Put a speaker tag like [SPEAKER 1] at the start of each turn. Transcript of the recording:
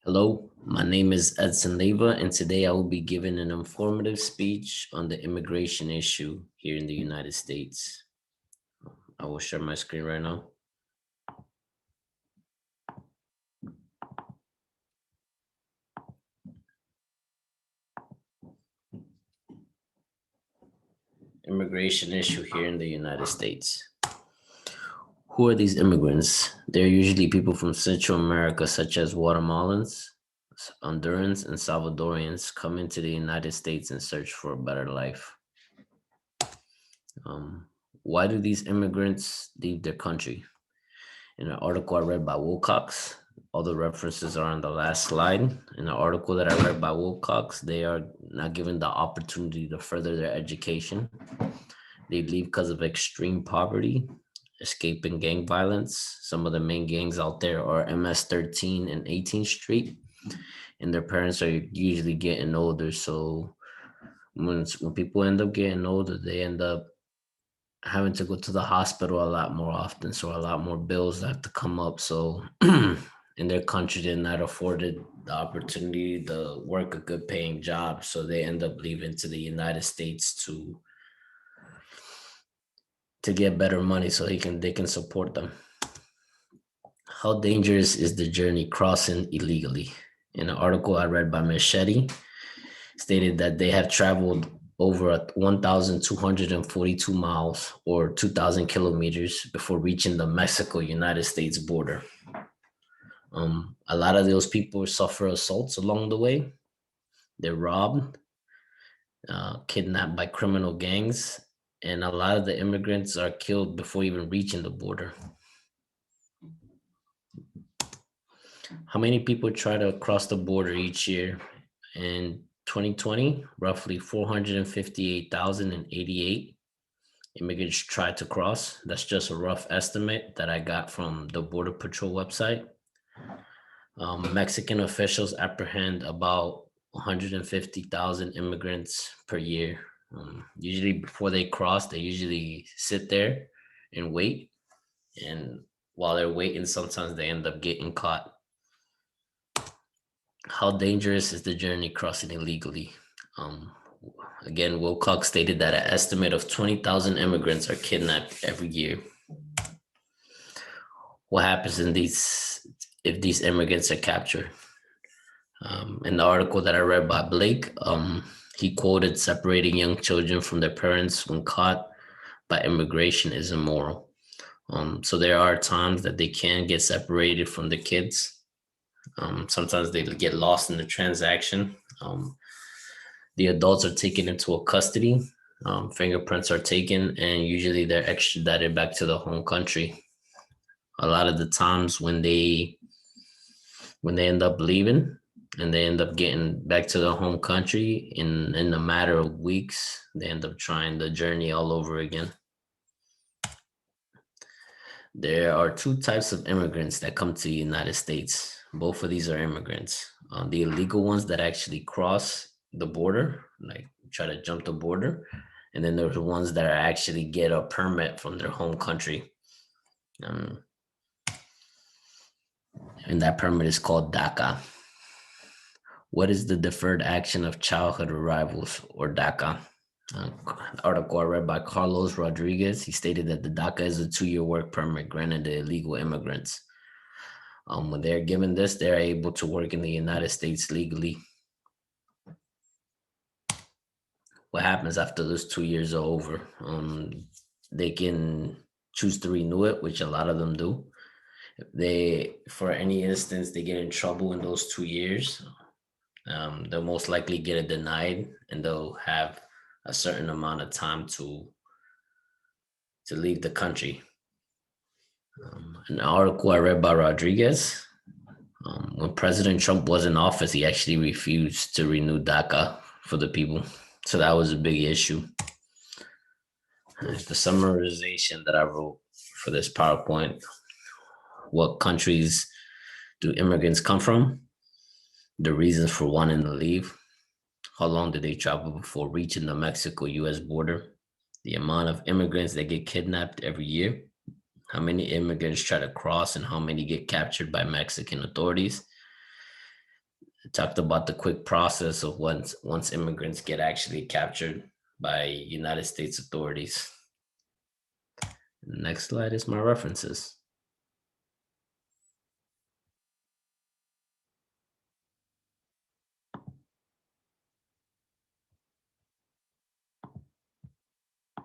[SPEAKER 1] Hello, my name is ELeiva, and today I will be giving an informative speech on the immigration issue here in the United States. I will share my screen right now. Immigration issue here in the United States. Who are these immigrants? They're usually people from Central America, such as Guatemalans, Hondurans, and Salvadorians, coming to the United States in search for a better life. Why do these immigrants leave their country? In an article I read by Wilcox, all the references are on the last slide. In the article that I read by Wilcox, they are not given the opportunity to further their education. They leave because of extreme poverty, escaping gang violence. Some of the main gangs out there are MS-13 and 18th Street, and their parents are usually getting older. So when people end up getting older, they end up having to go to the hospital a lot more often. So a lot more bills have to come up. So in their country, they're not afforded the opportunity to work a good paying job. So they end up leaving to the United States to get better money so they can support them. How dangerous is the journey crossing illegally? In an article I read by Machete, stated that they have traveled over 1,242 miles or 2,000 kilometers before reaching the Mexico-United States border. A lot of those people suffer assaults along the way. They're robbed, kidnapped by criminal gangs, and a lot of the immigrants are killed before even reaching the border. How many people try to cross the border each year? In 2020, roughly 458,088 immigrants tried to cross. That's just a rough estimate that I got from the Border Patrol website. Mexican officials apprehend about 150,000 immigrants per year. Usually before they cross, they usually sit there and wait. And while they're waiting, sometimes they end up getting caught. How dangerous is the journey crossing illegally? Again, Wilcox stated that an estimate of 20,000 immigrants are kidnapped every year. What happens if these immigrants are captured? In the article that I read by Blake, he quoted separating young children from their parents when caught by immigration is immoral. So there are times that they can get separated from the kids. Sometimes they get lost in the transaction. The adults are taken into a custody. Fingerprints are taken, and usually they're extradited back to the home country. A lot of the times when they end up leaving and they end up getting back to their home country in a matter of weeks, they end up trying the journey all over again. There are two types of immigrants that come to the United States. Both of these are immigrants. The illegal ones that actually cross the border, like try to jump the border. And then there's the ones that are actually get a permit from their home country. And that permit is called DACA. What is the Deferred Action of Childhood Arrivals, or DACA? Article I read by Carlos Rodriguez. He stated that the DACA is a 2-year work permit granted to illegal immigrants. When they're given this, they're able to work in the United States legally. What happens after those 2 years are over? They can choose to renew it, which a lot of them do. For any instance, they get in trouble in those 2 years, they'll most likely get it denied, and they'll have a certain amount of time to leave the country. An article I read by Rodriguez, when President Trump was in office, he actually refused to renew DACA for the people. So that was a big issue. The summarization that I wrote for this PowerPoint: what countries do immigrants come from? The reasons for wanting to leave. How long did they travel before reaching the Mexico-US border? The amount of immigrants that get kidnapped every year. How many immigrants try to cross and how many get captured by Mexican authorities? It talked about the quick process of once immigrants get actually captured by United States authorities. The next slide is my references.